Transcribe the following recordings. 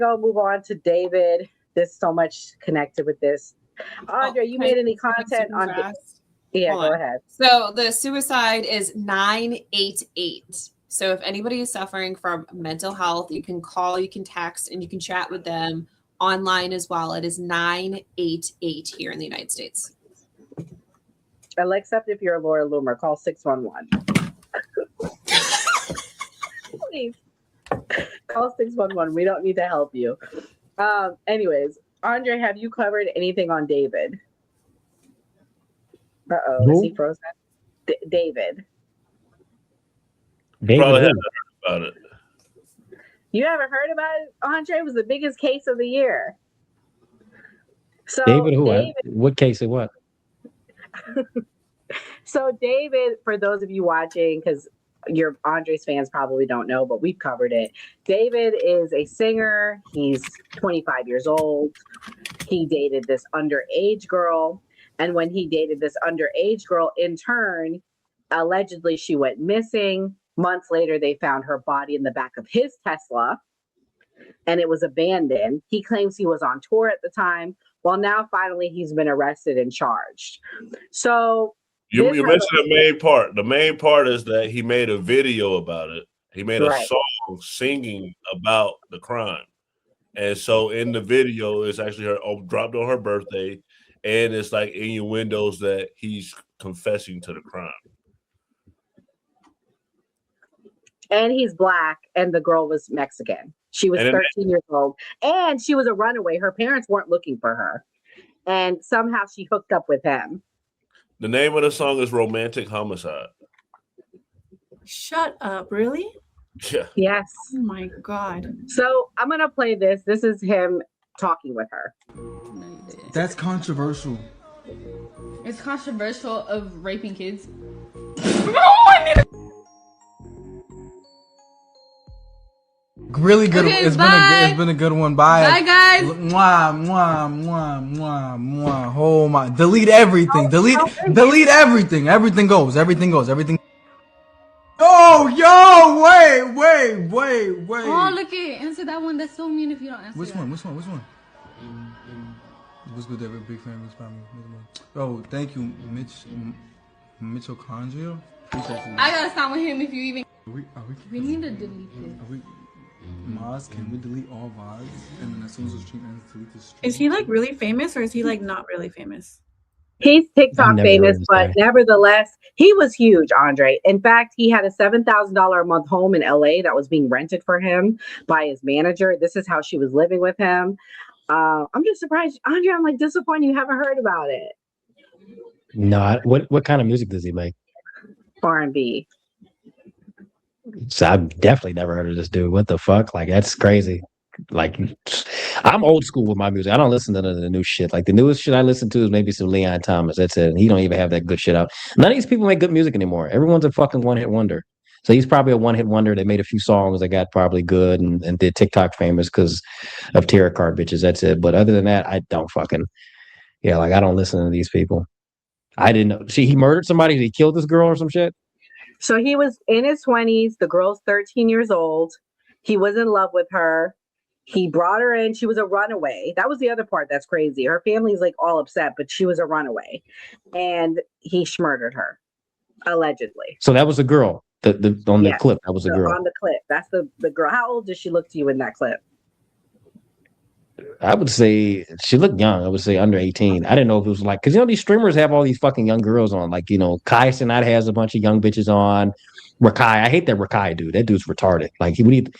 Go move on to David. There's so much connected with this. Andre, you made any content on this? Yeah, go ahead. So the suicide is 988. So if anybody is suffering from mental health, you can call, you can text, and you can chat with them online as well. It is 988 here in the United States. Except if you're Laura Loomer, call 611. Please. Call 611. We don't need to help you. Anyways, Andre, have you covered anything on David? Uh-oh, is he frozen? David. Probably haven't heard about it. You haven't heard about it? Andre, it was the biggest case of the year. So David who? What case of what? So David, for those of you watching, because your Andres fans probably don't know, but we've covered it. David is a singer. He's 25 years old. He dated this underage girl. And when he dated this underage girl, in turn, allegedly she went missing. Months later, they found her body in the back of his Tesla, and it was abandoned. He claims he was on tour at the time. Well, now finally he's been arrested and charged. So you mentioned the main part. The main part is that he made a video about it. He made a song singing about the crime. And so in the video, it's actually her dropped on her birthday, and it's like innuendos that he's confessing to the crime. And he's black, and the girl was Mexican. She was 13 years old, and she was a runaway. Her parents weren't looking for her, and somehow she hooked up with him. The name of the song is Romantic Homicide. Shut up, really? Yeah. Yes. Oh my God. So I'm going to play this. This is him talking with her. That's controversial. It's controversial of raping kids. Really good. Okay, it's been a good one. Bye. Bye, guys. Mwah, mwah, mwah, mwah, mwah. Oh my! Delete everything. Delete everything. Everything goes. Oh, yo! Wait! Oh, look it. Answer that one. That's so mean if you don't answer. Which one? What's good, David? Big fan. Oh, thank you, Mitochondria. I gotta stop with him if you even. We need to delete this. Maz, can we delete all VODs? And then as soon as the stream ends, delete the stream. Is he like really famous, or is he like not really famous? He's TikTok famous, but nevertheless, he was huge, Andre. In fact, he had a $7,000 a month home in LA that was being rented for him by his manager. This is how she was living with him. I'm just surprised, Andre. I'm like disappointed you haven't heard about it. No, what kind of music does he make? R&B. So I've definitely never heard of this dude. What the fuck? Like, that's crazy. Like, I'm old school with my music. I don't listen to the new shit. Like, the newest shit I listen to is maybe some Leon Thomas. That's it. And he don't even have that good shit out. None of these people make good music anymore. Everyone's a fucking one-hit wonder. So he's probably a one-hit wonder that made a few songs that got probably good and did TikTok famous because of tarot card bitches. That's it. But other than that, I don't fucking, like, I don't listen to these people. I didn't know. See, he murdered somebody. He killed this girl or some shit? So he was in his 20s. The girl's 13 years old. He was in love with her. He brought her in. She was a runaway. That was the other part that's crazy. Her family's like all upset, but she was a runaway. And he murdered her, allegedly. So that was a girl. The clip, that was a girl. On the clip. That's the girl. How old does she look to you in that clip? I would say she looked young. I would say under 18. I didn't know if it was like, because these streamers have all these fucking young girls on. Like, Kai Cenat has a bunch of young bitches on. Rakai, I hate that Rakai dude. That dude's retarded. Like, the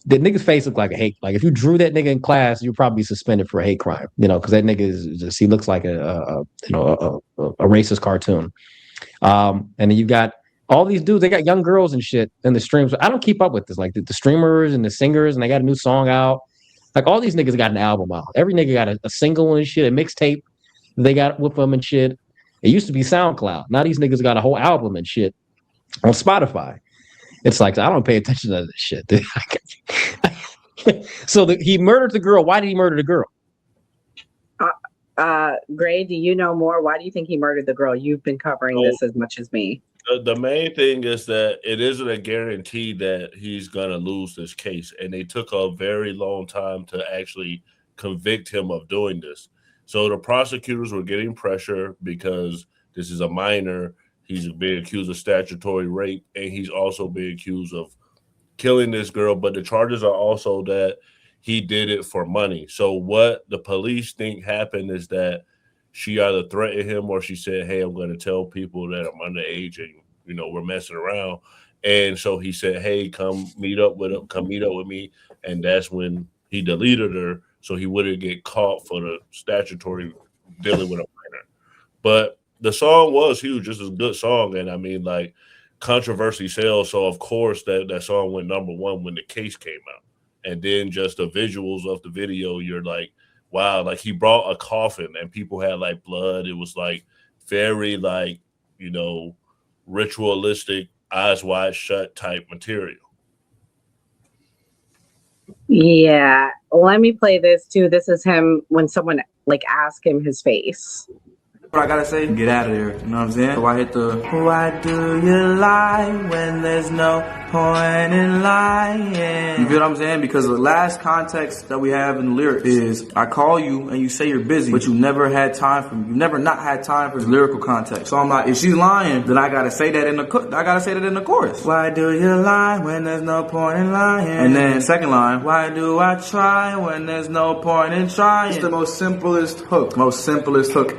nigga's face looked like a hate. Like, if you drew that nigga in class, you'd probably be suspended for a hate crime. Because that nigga he looks like a racist cartoon. And then you got all these dudes. They got young girls and shit in the streams. I don't keep up with this. Like the streamers and the singers, and they got a new song out. Like, all these niggas got an album out. Every nigga got a single and shit, a mixtape. They got with them and shit. It used to be SoundCloud. Now these niggas got a whole album and shit on Spotify. It's like, I don't pay attention to this shit. So he murdered the girl. Why did he murder the girl? Gray, do you know more? Why do you think he murdered the girl? You've been covering this as much as me. The main thing is that it isn't a guarantee that he's gonna lose this case, and they took a very long time to actually convict him of doing this. So the prosecutors were getting pressure because this is a minor. He's being accused of statutory rape, and he's also being accused of killing this girl. But the charges are also that he did it for money. So what the police think happened is that she either threatened him or she said, "Hey, I'm going to tell people that I'm underage and we're messing around." And so he said, "Hey, come meet up with me." And that's when he deleted her so he wouldn't get caught for the statutory dealing with a minor. But the song was huge. This is a good song, and I mean, like, controversy sells. So of course that song went #1 when the case came out, and then just the visuals of the video, you're like, wow, like he brought a coffin and people had like blood. It was like very like, ritualistic, eyes wide shut type material. Yeah. Let me play this too. This is him when someone like asked him his face. What I gotta say, get out of there. You know what I'm saying? So I hit the, why do you lie when there's no point in lying? You feel what I'm saying? Because the last context that we have in the lyrics is, I call you and you say you're busy, but you never had time for me. You never not had time for the lyrical context. So I'm like, if she's lying, then I gotta say that in the chorus. Why do you lie when there's no point in lying? And then second line, why do I try when there's no point in trying? It's the most simplest hook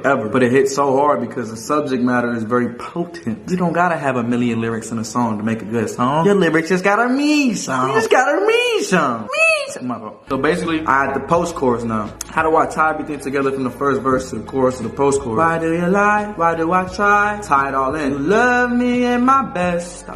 ever. But it hits so hard because the subject matter is very potent. You don't gotta have a million lyrics in a song to make a good song. Your lyrics just gotta mean something. You just gotta mean something. So basically, I had the post-chorus now. How do I tie everything together from the first verse to the chorus to the post-chorus? Why do you lie? Why do I try? Tie it all in. You love me at my best.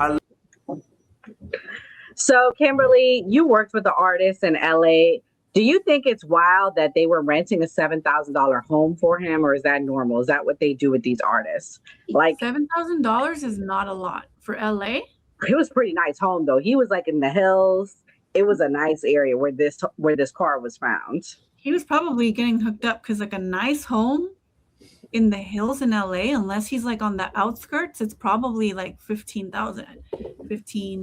So, Kimberly, you worked with the artist in LA. Do you think it's wild that they were renting a $7,000 home for him, or is that normal? Is that what they do with these artists? Like $7,000 is not a lot for LA. It was a pretty nice home, though. He was like in the hills. It was a nice area where this car was found. He was probably getting hooked up because like a nice home in the hills in LA, unless he's like on the outskirts, it's probably like 15,000,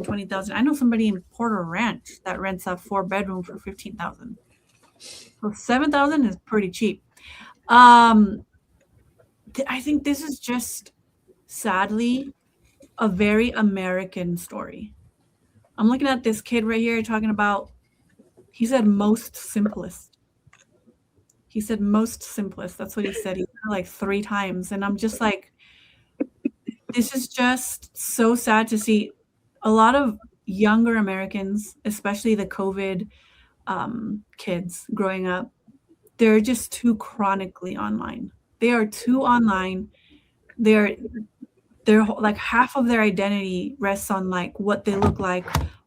20,000. I know somebody in Porter Ranch that rents a 4-bedroom for 15,000. So 7,000 is pretty cheap. I think this is just sadly a very American story. I'm looking at this kid right here talking about, he said most simplest. He said most simplest. That's what he said. He said it like 3 times. And I'm just like, this is just so sad to see. A lot of younger Americans, especially the COVID kids growing up, they're just too chronically online. They are too online. They're like half of their identity rests on like what they look like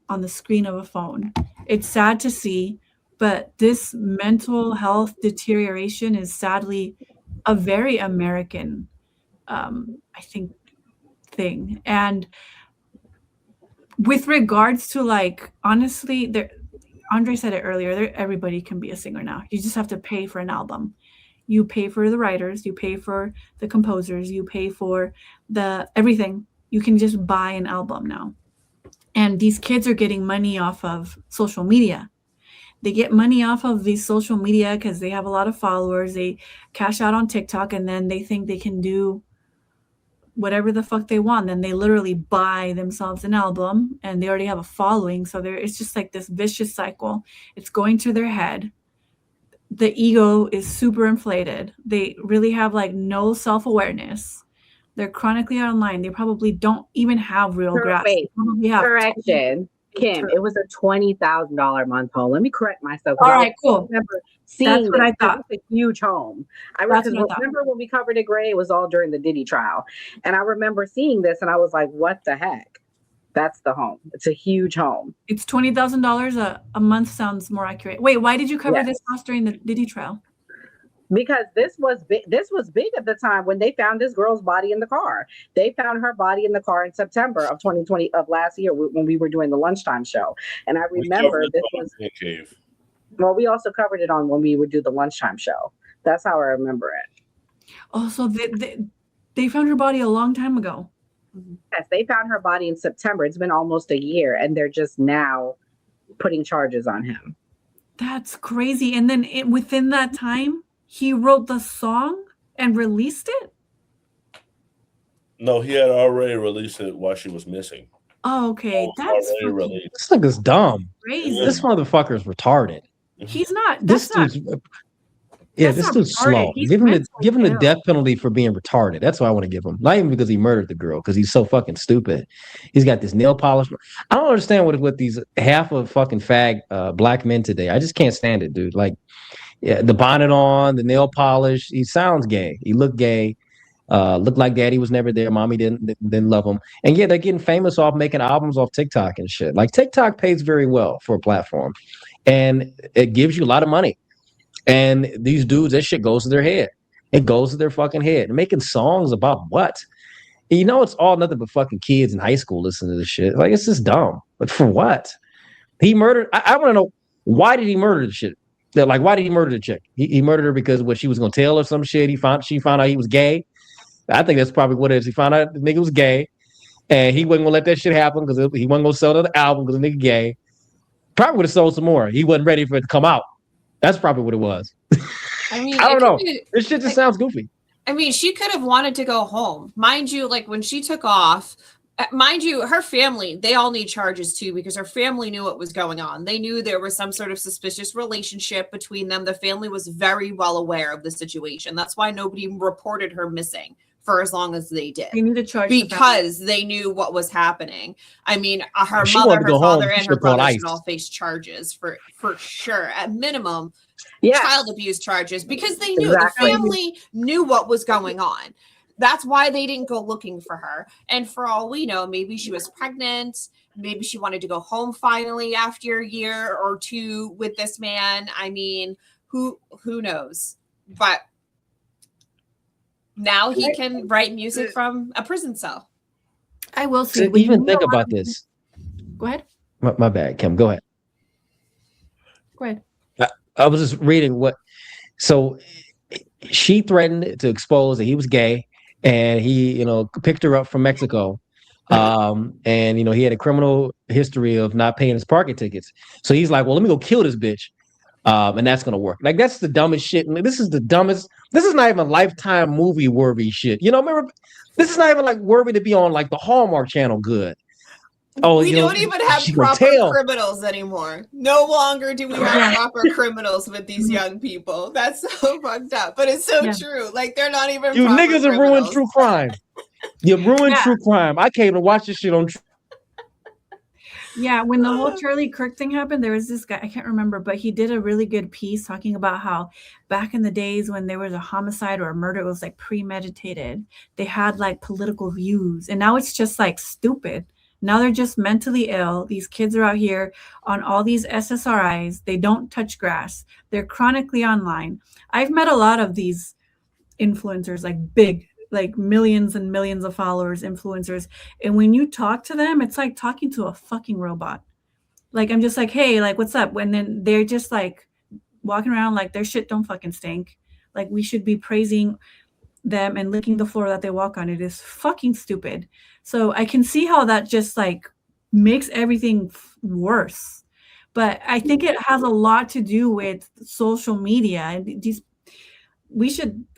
on the screen of a phone. It's sad to see, but this mental health deterioration is sadly a very American, I think, thing. And with regards to like, honestly, Andre said it earlier, everybody can be a singer now. You just have to pay for an album. You pay for the writers, you pay for the composers, you pay for the everything. You can just buy an album now. And these kids are getting money off of social media. They get money off of these social media because they have a lot of followers. They cash out on TikTok and then they think they can do whatever the fuck they want. Then they literally buy themselves an album and they already have a following. So it's just like this vicious cycle. It's going to their head. The ego is super inflated. They really have like no self-awareness. They're chronically online. They probably don't even have real grasp. Correction. Kim, it was a $20,000 a month home. Let me correct myself. All right, cool. I remember seeing what I thought. It was a huge home. I remember when we covered it, Gray, it was all during the Diddy trial. And I remember seeing this and I was like, what the heck? That's the home. It's a huge home. It's $20,000 a month sounds more accurate. Wait, why did you cover this house during the Diddy trial? Because this was big at the time when they found this girl's body in the car. They found her body in the car in September of 2020 of last year when we were doing the lunchtime show. And I remember this was cave. Well, we also covered it on when we would do the lunchtime show. That's how I remember it. Oh, so they found her body a long time ago. Yes, they found her body in September. It's been almost a year, and they're just now putting charges on him. That's crazy. And then within that time, he wrote the song and released it? No, he had already released it while she was missing. Oh, okay. That's released. This nigga's dumb. crazy. This motherfucker's retarded. He's not. This That's not. dude's yeah, That's this not dude's retarded. slow. He's Give him mentally the ill. death penalty for being retarded. That's what I want to give him. Not even because he murdered the girl, because he's so fucking stupid. He's got this nail polish. I don't understand what these half of fucking fag black men today. I just can't stand it, dude. Like, yeah, the bonnet on, the nail polish. He sounds gay. He looked gay. Looked like daddy was never there. Mommy didn't love him. And yeah, they're getting famous off making albums off TikTok and shit. Like, TikTok pays very well for a platform, and it gives you a lot of money. And these dudes, that shit goes to their head. It goes to their fucking head. Making songs about what? And you know, it's all nothing but fucking kids in high school listening to this shit. Like, it's just dumb. But for what? He murdered. I want to know, why did he murder the shit? Like, why did he murder the chick? He murdered her because what she was gonna tell or some shit. She found out he was gay. I think that's probably what it is. He found out the nigga was gay, and he wasn't gonna let that shit happen because he wasn't gonna sell another album because the nigga gay. Probably would have sold some more. He wasn't ready for it to come out. That's probably what it was. I mean, I don't know. This shit just sounds goofy. I mean, she could have wanted to go home. Mind you, like when she took off, mind you, her family, they all need charges too, because her family knew what was going on. They knew there was some sort of suspicious relationship between them. The family was very well aware of the situation. That's why nobody reported her missing for as long as they did. They need to charge because they knew what was happening. I mean, her If she mother, wanted to her go father, home, she and her should call brother ICE. should all face charges for sure. At minimum, Yeah. child abuse charges, because they knew Exactly. the family knew what was going on. That's why they didn't go looking for her. And for all we know, maybe she was pregnant. Maybe she wanted to go home finally after a year or two with this man. I mean, who knows? But now he can write music from a prison cell. I will say. To even think about this. Go ahead. My bad, Kim. Go ahead. Go ahead. I was just reading what. So she threatened to expose that he was gay, and he, picked her up from Mexico. And he had a criminal history of not paying his parking tickets. So he's like, well, let me go kill this bitch. And that's gonna work. Like, that's the dumbest shit. This is the dumbest. This is not even Lifetime movie worthy shit. Remember, this is not even like worthy to be on like the Hallmark Channel. Good. Oh, We don't even have proper criminals anymore. No longer do we have proper criminals with these young people. That's so fucked up, but it's so true. Like, they're not even. You proper niggas have criminals. ruined true crime. You ruined true crime. I came to watch this shit on. Yeah, when the whole Charlie Kirk thing happened, there was this guy, I can't remember, but he did a really good piece talking about how back in the days when there was a homicide or a murder, it was like premeditated. They had like political views, and now it's just like stupid. Now they're just mentally ill. These kids are out here on all these SSRIs. They don't touch grass. They're chronically online. I've met a lot of these influencers, like big, like millions and millions of followers, influencers. And when you talk to them, it's like talking to a fucking robot. Like, I'm just like, hey, like, what's up? And then they're just like walking around like their shit don't fucking stink. Like, we should be praising them and licking the floor that they walk on. It is fucking stupid. So I can see how that just like makes everything worse. But I think it has a lot to do with social media. And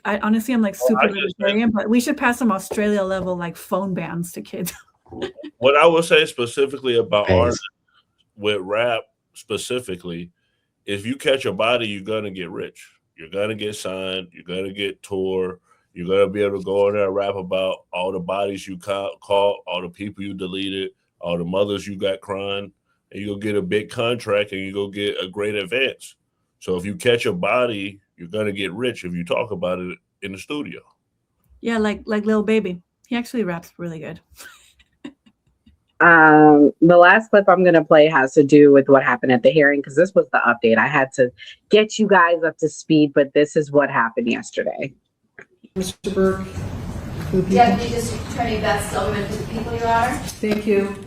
I'm like super libertarian, but we should pass some Australia level like phone bans to kids. What I would say specifically about artists with rap specifically, if you catch a body, you're gonna get rich. You're gonna get signed. You're gonna get tour. You're gonna be able to go in there and rap about all the bodies you caught, all the people you deleted, all the mothers you got crying, and you'll get a big contract and you go get a great advance. So if you catch a body, you're gonna get rich if you talk about it in the studio. Yeah, like Lil Baby. He actually raps really good. The last clip I'm going to play has to do with what happened at the hearing, because this was the update. I had to get you guys up to speed, but this is what happened yesterday. Mr. Burke, Deputy District Attorney Beth Silverman, to the people, Your Honor. thank you.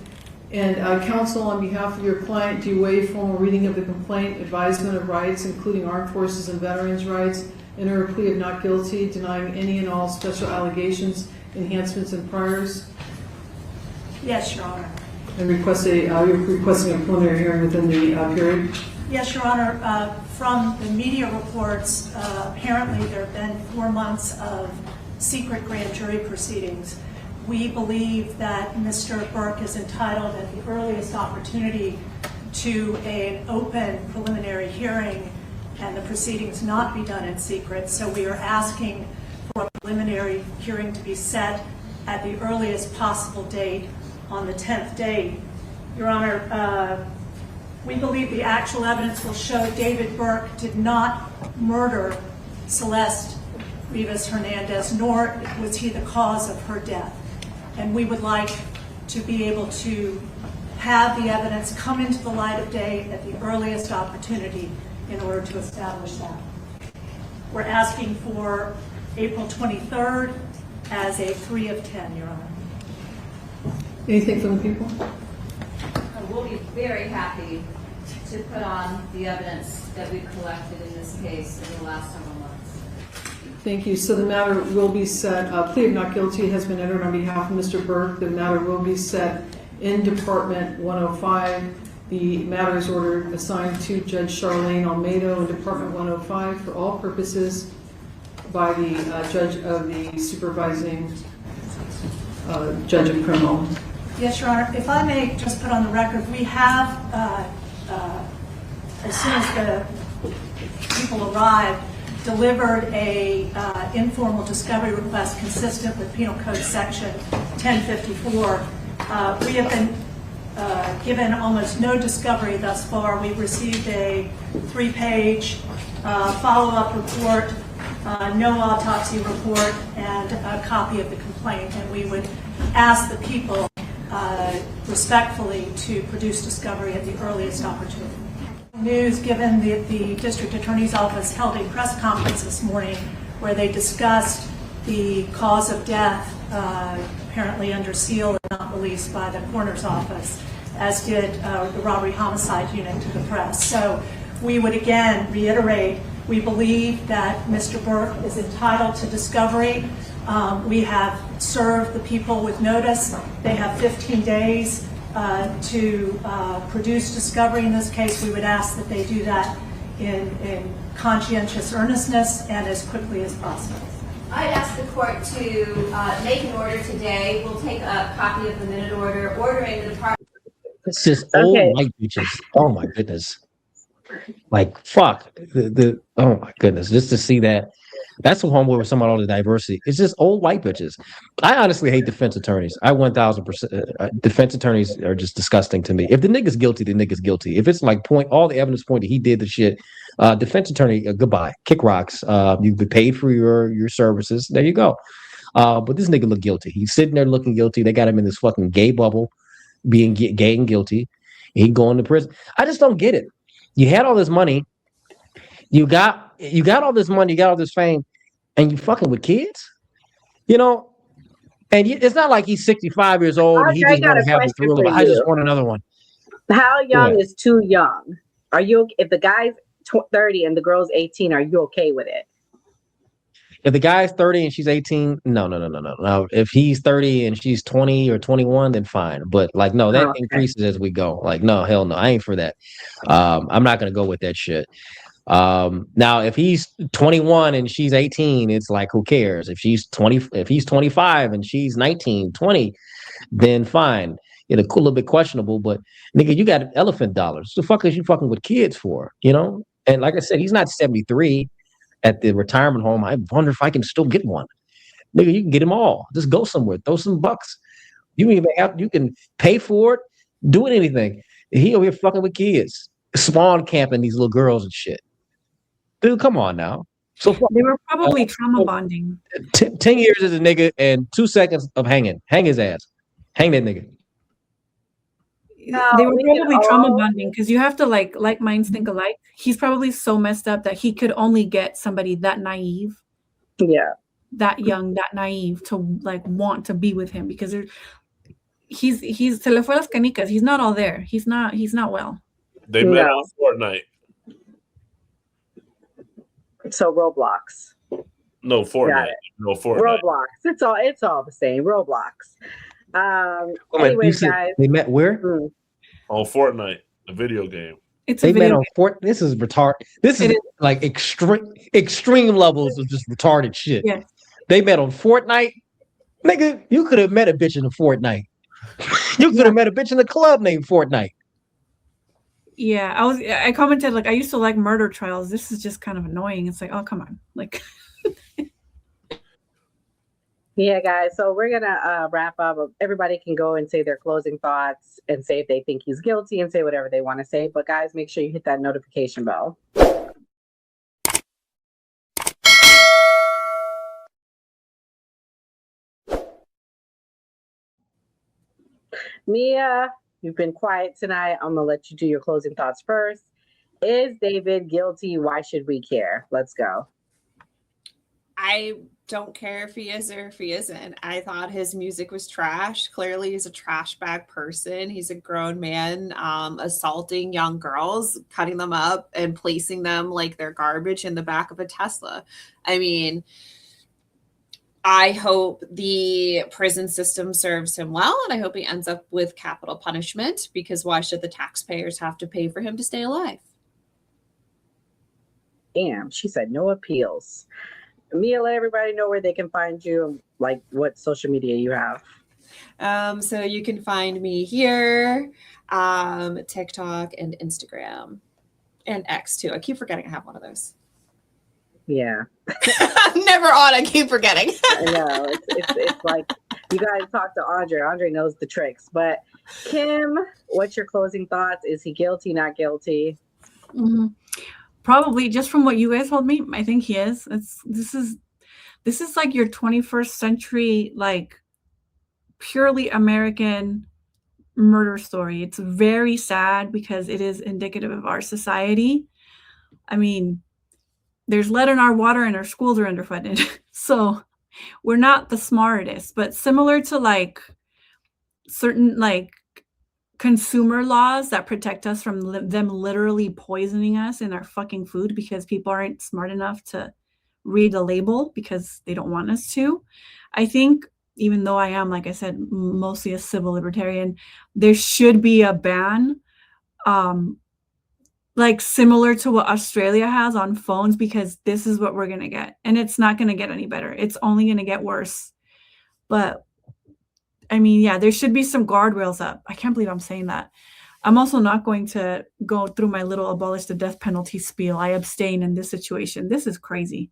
And counsel, on behalf of your client, do you waive formal reading of the complaint, advisement of rights, including armed forces and veterans' rights, enter a plea of not guilty, denying any and all special allegations, enhancements, and priors? Yes, Your Honor. And you're requesting a preliminary hearing within the period? Yes, Your Honor. From the media reports, apparently there have been 4 months of secret grand jury proceedings. We believe that Mr. Burke is entitled at the earliest opportunity to an open preliminary hearing and the proceedings not be done in secret. So we are asking for a preliminary hearing to be set at the earliest possible date on the 10th day. Your Honor, we believe the actual evidence will show David Burke did not murder Celeste Rivas Hernandez, nor was he the cause of her death. And we would like to be able to have the evidence come into the light of day at the earliest opportunity in order to establish that. We're asking for April 23rd as a 3 of 10, Your Honor. Anything from the people? We'll be very happy to put on the evidence that we've collected in this case in the last several months. Thank you. So the matter will be set. Plea of not guilty has been entered on behalf of Mr. Burke. The matter will be set in Department 105. The matter is ordered assigned to Judge Charlene Almeida in Department 105 for all purposes by the judge of the supervising judge of criminal. Yes, Your Honor. If I may just put on the record, we have, as soon as the people arrive, delivered a informal discovery request consistent with Penal Code Section 1054. We have been given almost no discovery thus far. We've received a 3-page follow-up report, no autopsy report, and a copy of the complaint. And we would ask the people respectfully to produce discovery at the earliest opportunity. News given the District Attorney's Office held a press conference this morning where they discussed the cause of death, apparently under seal and not released by the coroner's office, as did the robbery homicide unit to the press. So we would again reiterate, we believe that Mr. Burke is entitled to discovery. We have served the people with notice. They have 15 days to produce discovery in this case. We would ask that they do that in conscientious earnestness and as quickly as possible. I'd ask the court to make an order today. We'll take a copy of the minute order, ordering the department. It's just old white bitches. Oh my goodness. Like fuck. Oh my goodness. Just to see that. That's what homeboy with some of all the diversity. It's just old white bitches. I honestly hate defense attorneys. I 1000%. Defense attorneys are just disgusting to me. If the nigga's guilty, the nigga's guilty. If it's like all the evidence point that he did the shit, defense attorney, goodbye. Kick rocks. You've been paid for your services. There you go. But this nigga look guilty. He's sitting there looking guilty. They got him in this fucking gay bubble, being gay and guilty. He going to prison. I just don't get it. You had all this money. You got all this money. You got all this fame. And you fucking with kids, you know, and it's not like he's 65 years old. And he just want to have the thrill. I just want another one. How young is too young? Are you, if the guy's 30 and the girl's 18, are you okay with it? If the guy's 30 and she's 18, no. If he's 30 and she's 20 or 21, then fine. But like, no, that increases as we go. Like, no, hell no, I ain't for that. I'm not gonna go with that shit. Now if he's 21 and she's 18, it's like, who cares? If he's 25 and she's 19, 20, then fine. It's a little bit questionable, but nigga, you got elephant dollars. The fuck is you fucking with kids for, you know? And like I said, he's not 73 at the retirement home. I wonder if I can still get one. Nigga, you can get them all. Just go somewhere, throw some bucks. You can pay for it, doing anything. He over here fucking with kids, spawn camping these little girls and shit. Dude, come on now. So they were probably trauma bonding. 10 years as a nigga and 2 seconds of hanging. Hang his ass. Hang that nigga. They were probably trauma bonding because you have to like minds think alike. He's probably so messed up that he could only get somebody that naive. Yeah. That young, that naive to like want to be with him because he's se le fue las canicas. He's not all there. He's not well. They met on Fortnite. So Roblox. No, Fortnite. No, Fortnite. Roblox. It's all the same. Roblox. Anyways, guys, they met where? On Fortnite, the video game. They met on Fort. This is retarded. This is like extreme levels of just retarded shit. Yes. They met on Fortnite. Nigga, you could have met a bitch in a Fortnite. You could have met a bitch in a club named Fortnite. Yeah, I commented like I used to like murder trials. This is just kind of annoying. It's like, oh come on. Like yeah, guys. So we're gonna wrap up. Everybody can go and say their closing thoughts and say if they think he's guilty and say whatever they want to say. But guys, make sure you hit that notification bell. Mia, you've been quiet tonight. I'm gonna let you do your closing thoughts first. Is David guilty? Why should we care? Let's go. I don't care if he is or if he isn't. I thought his music was trash. Clearly, he's a trash bag person. He's a grown man assaulting young girls, cutting them up and placing them like they're garbage in the back of a Tesla. I mean, I hope the prison system serves him well, and I hope he ends up with capital punishment, because why should the taxpayers have to pay for him to stay alive? Damn, she said no appeals. Mia, let everybody know where they can find you, like what social media you have. So you can find me here, TikTok and Instagram, and X too. I keep forgetting I have one of those. Yeah. I'm never on. I keep forgetting. I know. It's like you guys talk to Andre. Andre knows the tricks. But Kim, what's your closing thoughts? Is he guilty, not guilty? Mm-hmm. Probably, just from what you guys told me, I think he is. This is like your 21st century, like purely American murder story. It's very sad because it is indicative of our society. I mean, there's lead in our water and our schools are underfunded. So we're not the smartest, but similar to like certain like consumer laws that protect us from them literally poisoning us in our fucking food because people aren't smart enough to read the label because they don't want us to. I think, even though I am, like I said, mostly a civil libertarian, there should be a ban, like similar to what Australia has on phones, because this is what we're going to get. And it's not going to get any better. It's only going to get worse. But I mean, yeah, there should be some guardrails up. I can't believe I'm saying that. I'm also not going to go through my little abolish the death penalty spiel. I abstain in this situation. This is crazy.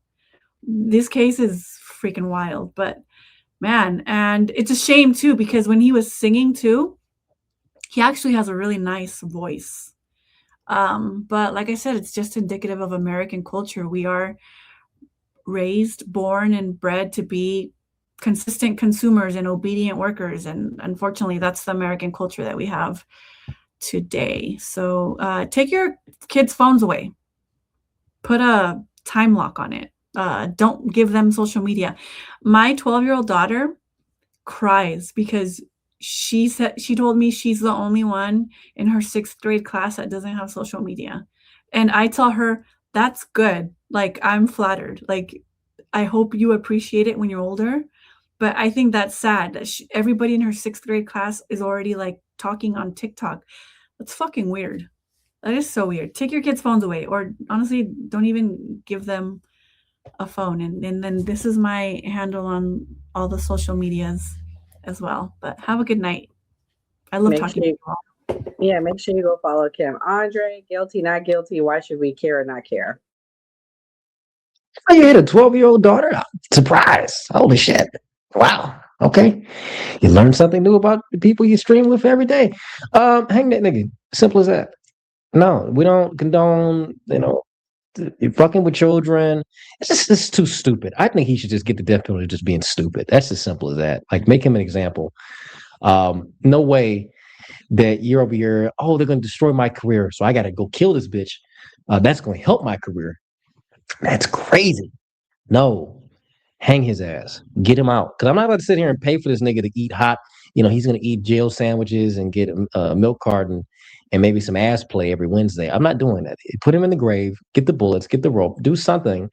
This case is freaking wild, but man, and it's a shame too, because when he was singing too, he actually has a really nice voice. But like I said, it's just indicative of American culture. We are raised, born, and bred to be consistent consumers and obedient workers. And unfortunately, that's the American culture that we have today. So take your kids' phones away. Put a time lock on it. Don't give them social media. My 12-year-old daughter cries because she told me she's the only one in her 6th grade class that doesn't have social media. And I tell her, that's good. Like, I'm flattered. Like, I hope you appreciate it when you're older. But I think that's sad that everybody in her 6th grade class is already like talking on TikTok. That's fucking weird. That is so weird. Take your kids' phones away, or honestly, don't even give them a phone. And then this is my handle on all the social medias as well. But have a good night. I love talking to you all. Yeah, make sure you go follow Kim. Andre, guilty, not guilty. Why should we care or not care? Oh, you hit a 12-year-old daughter? Surprise. Holy shit. Wow. Okay. You learn something new about the people you stream with every day. Hang that nigga. Simple as that. No, we don't condone, you're fucking with children. It's too stupid. I think he should just get the death penalty just being stupid. That's as simple as that. Like, make him an example. No way that year over year, oh, they're going to destroy my career, so I got to go kill this bitch. That's going to help my career. That's crazy. No. Hang his ass. Get him out. Because I'm not about to sit here and pay for this nigga to eat hot. He's going to eat jail sandwiches and get a milk carton and maybe some ass play every Wednesday. I'm not doing that. Put him in the grave, get the bullets, get the rope, do something,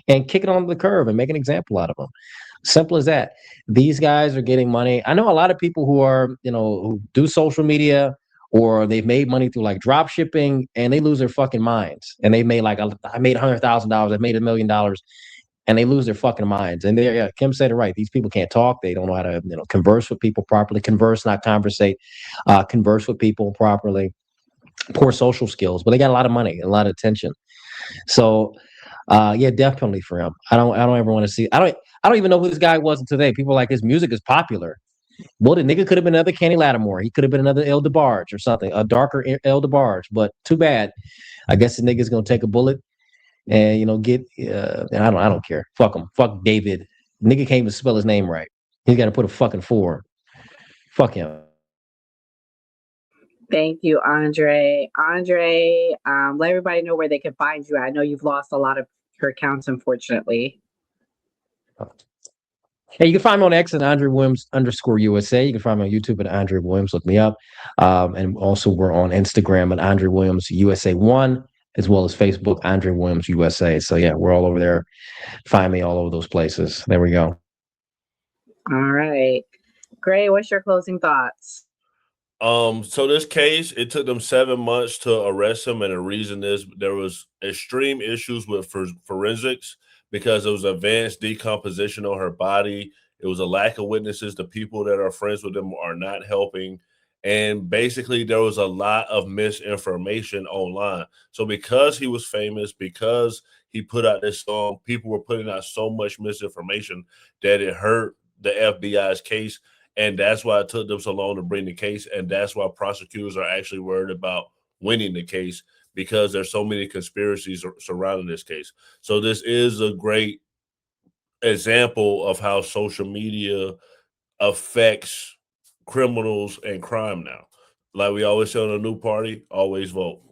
and kick it on the curb and make an example out of him. Simple as that. These guys are getting money. I know a lot of people who are, who do social media or they've made money through like drop shipping and they lose their fucking minds. And they made like, I made $100,000, I made $1 million, and they lose their fucking minds. And yeah, Kim said it right. These people can't talk. They don't know how to, converse with people properly. Converse, not conversate. Converse with people properly. Poor social skills, but they got a lot of money, a lot of attention. So, yeah, definitely for him. I don't ever want to see. I don't even know who this guy was until today. People are like his music is popular. Well, the nigga could have been another Kenny Lattimore. He could have been another El DeBarge or something, a darker El DeBarge. But too bad. I guess the nigga's gonna take a bullet and get. I don't care. Fuck him. Fuck David. Nigga can't even spell his name right. He's got to put a fucking 4. Fuck him. Thank you, Andre. Andre, let everybody know where they can find you. I know you've lost a lot of your accounts, unfortunately. Hey, you can find me on X at Andre Williams _USA. You can find me on YouTube at Andre Williams. Look me up. And also we're on Instagram at Andre Williams USA 1, as well as Facebook, Andre Williams USA. So yeah, we're all over there. Find me all over those places. There we go. All right. Gray, what's your closing thoughts? So this case, it took them 7 months to arrest him, and the reason is there was extreme issues with forensics because it was advanced decomposition on her body. It was a lack of witnesses. The people that are friends with them are not helping. And basically, there was a lot of misinformation online. So because he was famous, because he put out this song, people were putting out so much misinformation that it hurt the FBI's case. And that's why it took them so long to bring the case. And that's why prosecutors are actually worried about winning the case, because there's so many conspiracies surrounding this case. So this is a great example of how social media affects criminals and crime now. Like we always say on a new party, always vote.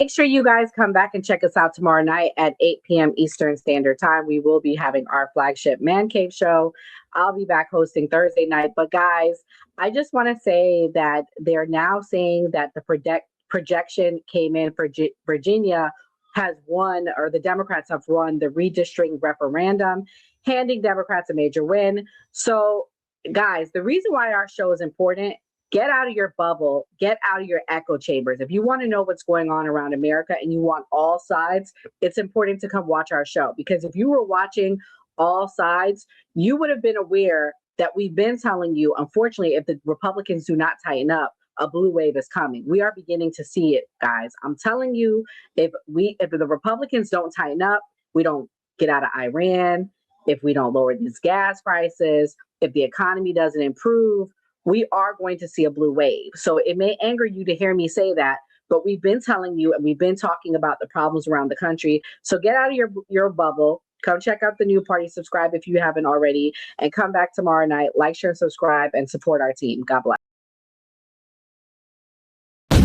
Make sure you guys come back and check us out tomorrow night at 8 p.m. Eastern Standard Time. We will be having our flagship Man Cave show. I'll be back hosting Thursday night. But guys, I just want to say that they're now saying that the projection came in for Virginia has won, or the Democrats have won the redistricting referendum, handing Democrats a major win. So guys, the reason why our show is important, get out of your bubble, get out of your echo chambers. If you want to know what's going on around America and you want all sides, it's important to come watch our show. Because if you were watching all sides, you would have been aware that we've been telling you, unfortunately, if the Republicans do not tighten up, a blue wave is coming. We are beginning to see it, guys. I'm telling you, if the Republicans don't tighten up, we don't get out of Iran, if we don't lower these gas prices, if the economy doesn't improve, we are going to see a blue wave. So it may anger you to hear me say that, but we've been telling you and we've been talking about the problems around the country. So get out of your bubble. Come check out the new party. Subscribe if you haven't already. And come back tomorrow night. Like, share, subscribe, and support our team. God bless.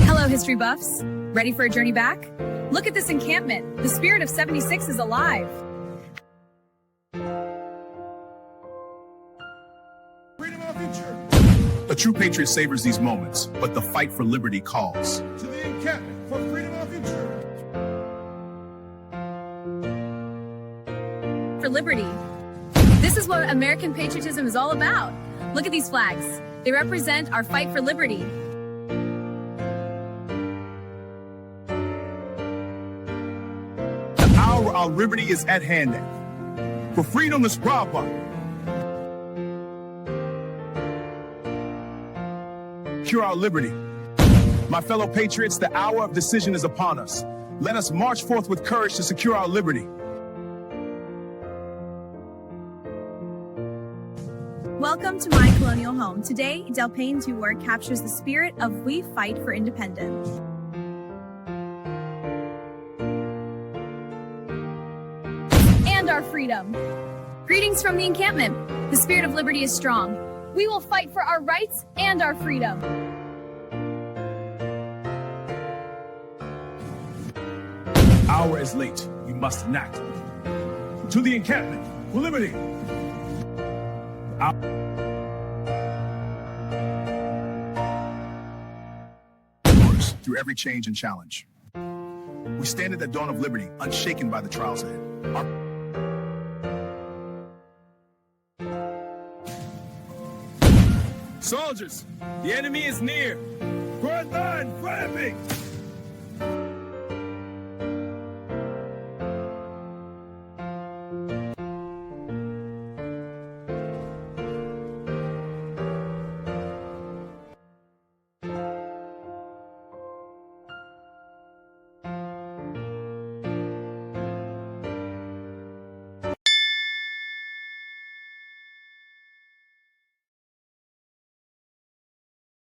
Hello, history buffs. Ready for a journey back? Look at this encampment. The spirit of 76 is alive. Freedom of future. A true patriot savors these moments, but the fight for liberty calls. To the encampment for freedom of future. For liberty. This is what American patriotism is all about. Look at these flags. They represent our fight for liberty. The hour our liberty is at hand. For freedom is proper. Secure our liberty. My fellow patriots, the hour of decision is upon us. Let us march forth with courage to secure our liberty. Welcome to my colonial home. Today, Del Payne's new work captures the spirit of we fight for independence. And our freedom. Greetings from the encampment. The spirit of liberty is strong. We will fight for our rights and our freedom. Hour is late. We must enact. To the encampment for liberty. Through every change and challenge. We stand at the dawn of liberty, unshaken by the trials ahead. Soldiers, the enemy is near. Front line, front of me.